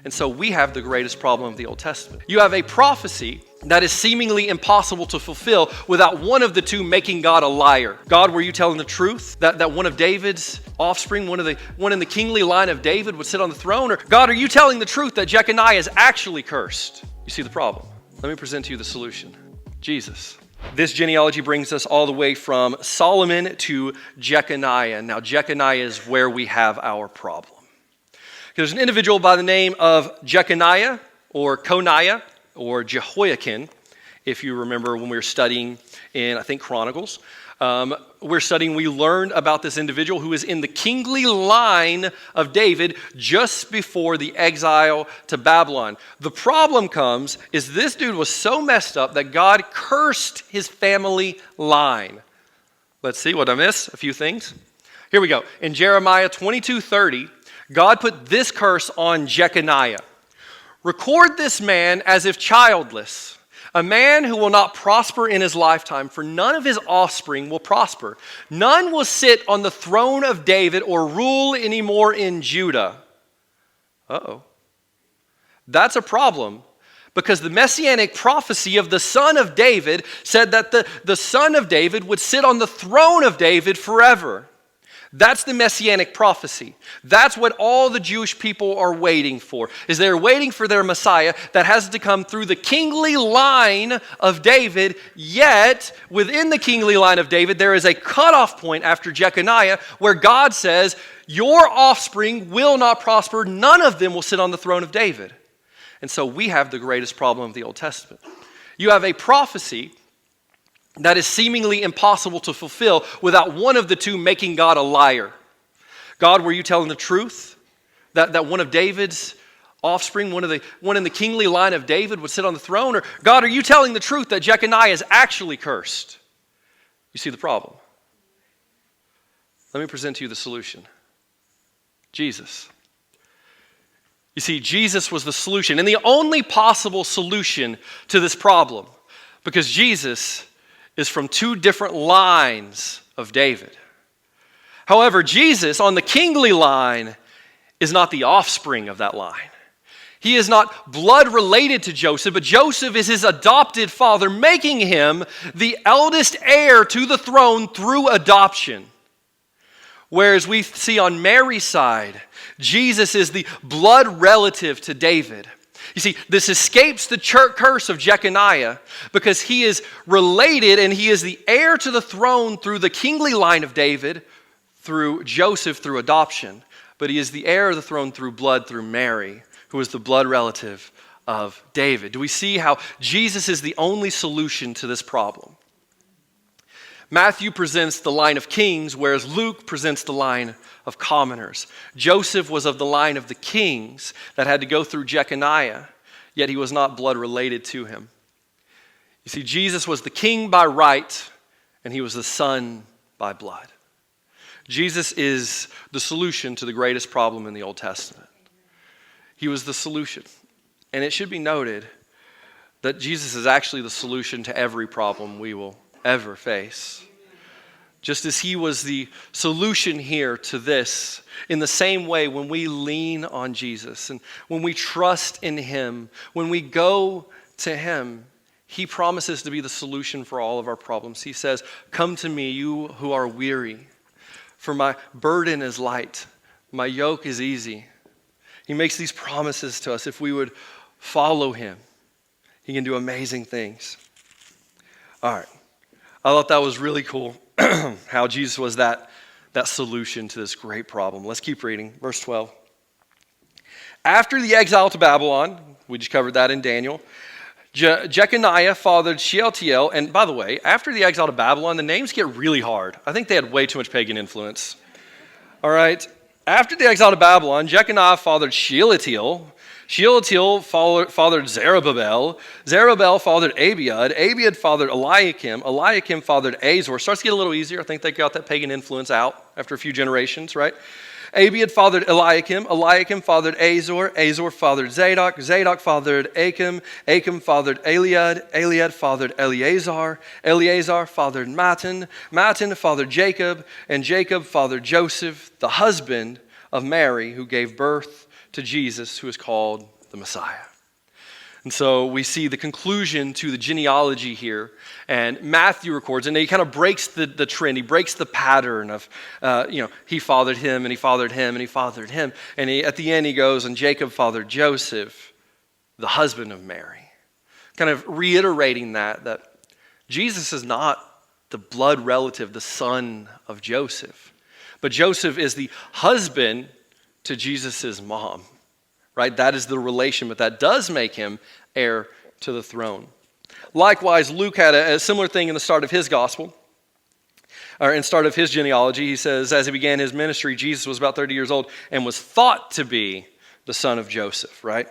And so we have the greatest problem of the Old Testament. You have a prophecy that is seemingly impossible to fulfill without one of the two making God a liar. God, were you telling the truth? That one of David's offspring, one in the kingly line of David would sit on the throne? Or God, are you telling the truth that Jeconiah is actually cursed? You see the problem. Let me present to you the solution. Jesus. This genealogy brings us all the way from Solomon to Jeconiah. Now, Jeconiah is where we have our problem. There's an individual by the name of Jeconiah or Coniah or Jehoiakim, if you remember when we were studying in, I think, Chronicles. We learned about this individual who is in the kingly line of David just before the exile to Babylon. The problem is this dude was so messed up that God cursed his family line. Let's see what I miss. A few things. Here we go. In Jeremiah 22:30, God put this curse on Jeconiah. Record this man as if childless, a man who will not prosper in his lifetime, for none of his offspring will prosper. None will sit on the throne of David or rule anymore in Judah. Uh-oh. That's a problem, because the messianic prophecy of the son of David said that the son of David would sit on the throne of David forever. That's the messianic prophecy. That's what all the Jewish people are waiting for, is they're waiting for their Messiah that has to come through the kingly line of David, yet within the kingly line of David, there is a cutoff point after Jeconiah where God says, your offspring will not prosper, none of them will sit on the throne of David. And so we have the greatest problem of the Old Testament. You have a prophecy that is seemingly impossible to fulfill without one of the two making God a liar. God, were you telling the truth? That one of David's offspring, one in the kingly line of David would sit on the throne? Or God, are you telling the truth that Jeconiah is actually cursed? You see the problem. Let me present to you the solution. Jesus. You see, Jesus was the solution and the only possible solution to this problem, because Jesus is from two different lines of David. However, Jesus on the kingly line is not the offspring of that line. He is not blood related to Joseph, but Joseph is his adopted father, making him the eldest heir to the throne through adoption. Whereas we see on Mary's side, Jesus is the blood relative to David. You see, this escapes the curse of Jeconiah because he is related and he is the heir to the throne through the kingly line of David, through Joseph, through adoption. But he is the heir of the throne through blood, through Mary, who is the blood relative of David. Do we see how Jesus is the only solution to this problem? Matthew presents the line of kings, whereas Luke presents the line of commoners. Joseph was of the line of the kings that had to go through Jeconiah, yet he was not blood related to him. You see, Jesus was the king by right, and he was the son by blood. Jesus is the solution to the greatest problem in the Old Testament. He was the solution. And it should be noted that Jesus is actually the solution to every problem we will ever face. Just as he was the solution here to this, in the same way, when we lean on Jesus and when we trust in him, when we go to him, he promises to be the solution for all of our problems. He says, "Come to me, you who are weary, for my burden is light, my yoke is easy." He makes these promises to us. If we would follow him, he can do amazing things. All right. I thought that was really cool, how Jesus was that solution to this great problem. Let's keep reading. Verse 12. After the exile to Babylon, we just covered that in Daniel, Jeconiah fathered Shealtiel. And by the way, after the exile to Babylon, the names get really hard. I think they had way too much pagan influence. All right. After the exile to Babylon, Jeconiah fathered Shealtiel. Shealtiel fathered Zerubbabel. Zerubbabel fathered Abiud. Abiud fathered Eliakim. Eliakim fathered Azor. Starts to get a little easier. I think they got that pagan influence out after a few generations, right? Abiud fathered Eliakim. Eliakim fathered Azor. Azor fathered Zadok. Zadok fathered Achim. Achim fathered Eliud. Eliud fathered Eleazar. Eleazar fathered Mattan. Mattan fathered Jacob. And Jacob fathered Joseph, the husband of Mary, who gave birth to Jesus, who is called the Messiah. And so we see the conclusion to the genealogy here, and Matthew records, and he kind of breaks the trend. He breaks the pattern of, he fathered him, and he fathered him, and he fathered him. And at the end he goes, and Jacob fathered Joseph, the husband of Mary. Kind of reiterating that Jesus is not the blood relative, the son of Joseph. But Joseph is the husband to Jesus' mom. Right? That is the relation, but that does make him heir to the throne. Likewise, Luke had a similar thing in the start of his gospel, or in start of his genealogy. He says, as he began his ministry, Jesus was about 30 years old and was thought to be the son of Joseph, right?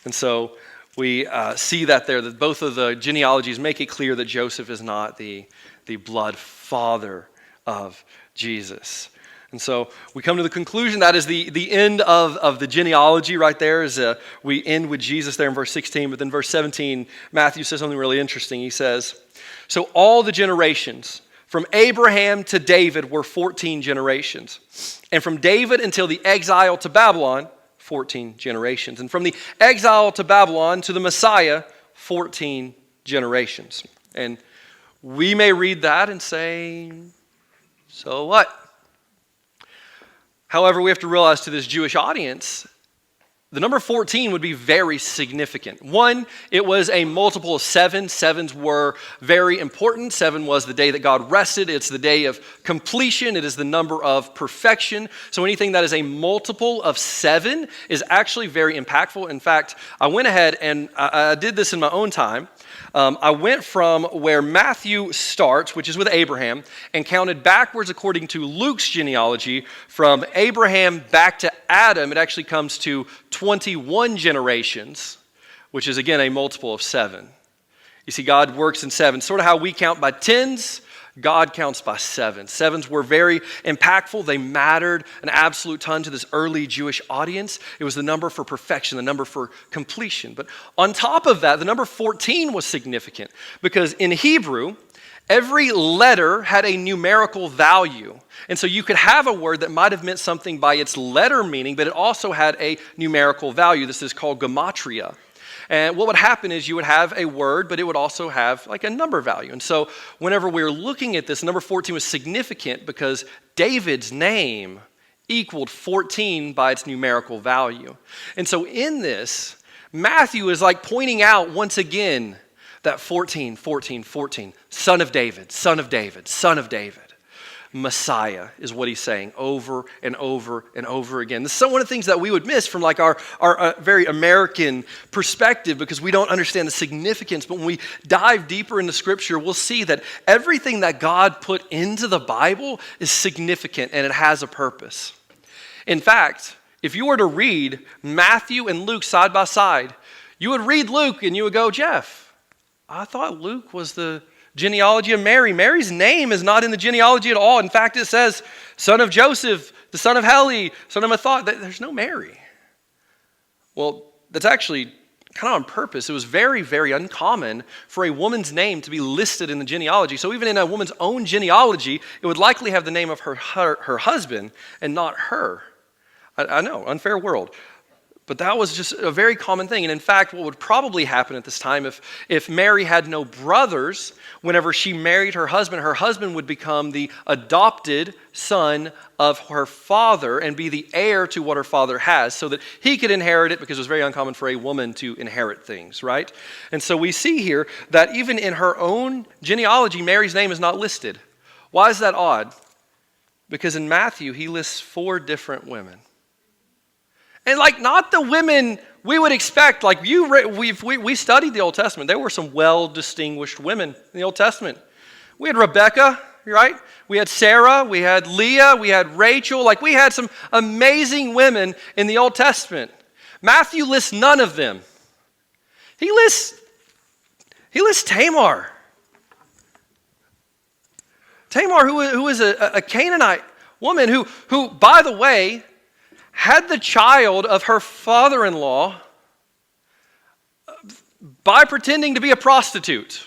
And so we see that there, that both of the genealogies make it clear that Joseph is not the blood father of Jesus. And so we come to the conclusion that is the end of the genealogy right there. We end with Jesus there in verse 16, but then verse 17, Matthew says something really interesting. He says, so all the generations from Abraham to David were 14 generations. And from David until the exile to Babylon, 14 generations. And from the exile to Babylon to the Messiah, 14 generations. And we may read that and say, so what? However, we have to realize to this Jewish audience, the number 14 would be very significant. One, it was a multiple of 7. Sevens were very important. 7 was the day that God rested. It's the day of completion. It is the number of perfection. So anything that is a multiple of 7 is actually very impactful. In fact, I went ahead and I did this in my own time. I went from where Matthew starts, which is with Abraham, and counted backwards according to Luke's genealogy from Abraham back to Adam. It actually comes to 21 generations, which is again a multiple of 7. You see, God works in 7. Sort of how we count by tens, God counts by 7. 7s were very impactful. They mattered an absolute ton to this early Jewish audience. It was the number for perfection, the number for completion. But on top of that, the number 14 was significant because in Hebrew, every letter had a numerical value. And so you could have a word that might have meant something by its letter meaning, but it also had a numerical value. This is called gematria. And what would happen is you would have a word, but it would also have like a number value. And so whenever we were looking at this, number 14 was significant because David's name equaled 14 by its numerical value. And so in this, Matthew is like pointing out once again that 14, 14, 14, son of David, son of David, son of David. Messiah is what he's saying over and over and over again. This is one of the things that we would miss from like our very American perspective because we don't understand the significance. But when we dive deeper into Scripture, we'll see that everything that God put into the Bible is significant and it has a purpose. In fact, if you were to read Matthew and Luke side by side, you would read Luke and you would go, Jeff, I thought Luke was the genealogy of Mary. Mary's name is not in the genealogy at all. In fact, it says, son of Joseph, the son of Heli, son of Matthat. There's no Mary. Well, that's actually kind of on purpose. It was very, very uncommon for a woman's name to be listed in the genealogy. So even in a woman's own genealogy, it would likely have the name of her husband and not her. I know, unfair world. But that was just a very common thing. And in fact, what would probably happen at this time if Mary had no brothers, whenever she married her husband would become the adopted son of her father and be the heir to what her father has so that he could inherit it because it was very uncommon for a woman to inherit things, right? And so we see here that even in her own genealogy, Mary's name is not listed. Why is that odd? Because in Matthew, he lists 4 different women. And like not the women we would expect. Like we studied the Old Testament. There were some well-distinguished women in the Old Testament. We had Rebecca, right? We had Sarah. We had Leah. We had Rachel. Like we had some amazing women in the Old Testament. Matthew lists none of them. He lists Tamar. Tamar, who is a Canaanite woman who, by the way, had the child of her father-in-law by pretending to be a prostitute.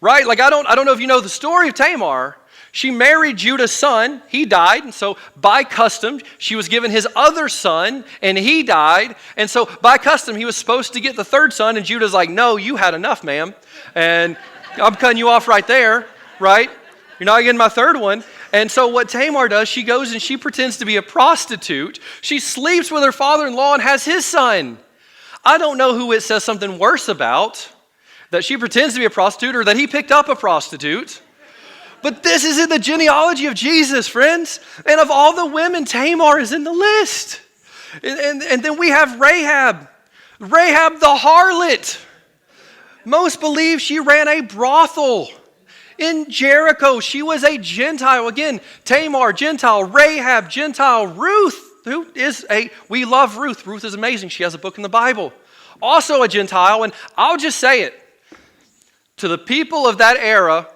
Right? Like I don't know if you know the story of Tamar. She married Judah's son. He died. And so by custom, she was given his other son, and he died. And so by custom, he was supposed to get the third son. And Judah's like, no, you had enough, ma'am. And I'm cutting you off right there, right? You're not getting my third one. And so what Tamar does, she goes and she pretends to be a prostitute. She sleeps with her father-in-law and has his son. I don't know who it says something worse about, that she pretends to be a prostitute or that he picked up a prostitute. But this is in the genealogy of Jesus, friends. And of all the women, Tamar is in the list. And then we have Rahab. Rahab the harlot. Most believe she ran a brothel in Jericho. She was a Gentile. Again, Tamar, Gentile. Rahab, Gentile. Ruth, we love Ruth. Ruth is amazing. She has a book in the Bible. Also a Gentile. And I'll just say it. To the people of that era,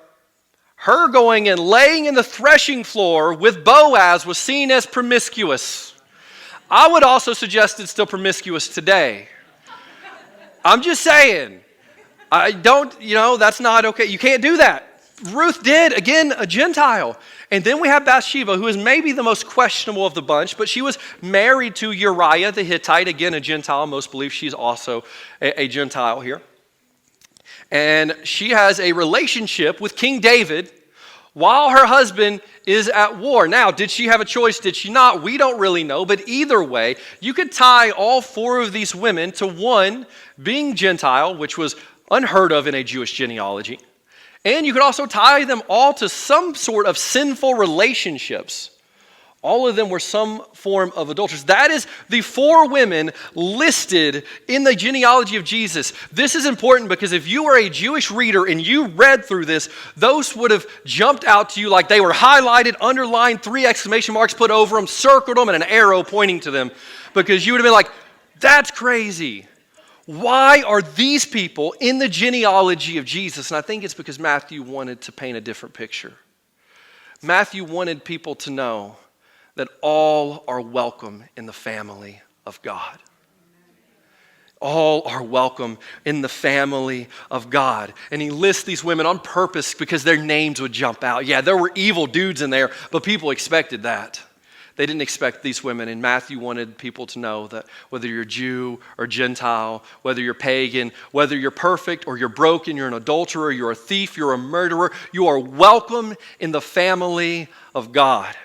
her going and laying in the threshing floor with Boaz was seen as promiscuous. I would also suggest it's still promiscuous today. I'm just saying. That's not okay. You can't do that. Ruth did, again, a Gentile. And then we have Bathsheba, who is maybe the most questionable of the bunch, but she was married to Uriah the Hittite, again, a Gentile. Most believe she's also a Gentile here. And she has a relationship with King David while her husband is at war. Now, did she have a choice? Did she not? We don't really know. But either way, you could tie all four of these women to one being Gentile, which was unheard of in a Jewish genealogy. And you could also tie them all to some sort of sinful relationships. All of them were some form of adulterers. That is the four women listed in the genealogy of Jesus. This is important because if you were a Jewish reader and you read through this, those would have jumped out to you like they were highlighted, underlined, 3 exclamation marks put over them, circled them, and an arrow pointing to them. Because you would have been like, that's crazy. Why are these people in the genealogy of Jesus? And I think it's because Matthew wanted to paint a different picture. Matthew wanted people to know that all are welcome in the family of God. All are welcome in the family of God. And he lists these women on purpose because their names would jump out. Yeah, there were evil dudes in there, but people expected that. They didn't expect these women, and Matthew wanted people to know that whether you're Jew or Gentile, whether you're pagan, whether you're perfect or you're broken, you're an adulterer, you're a thief, you're a murderer, you are welcome in the family of God.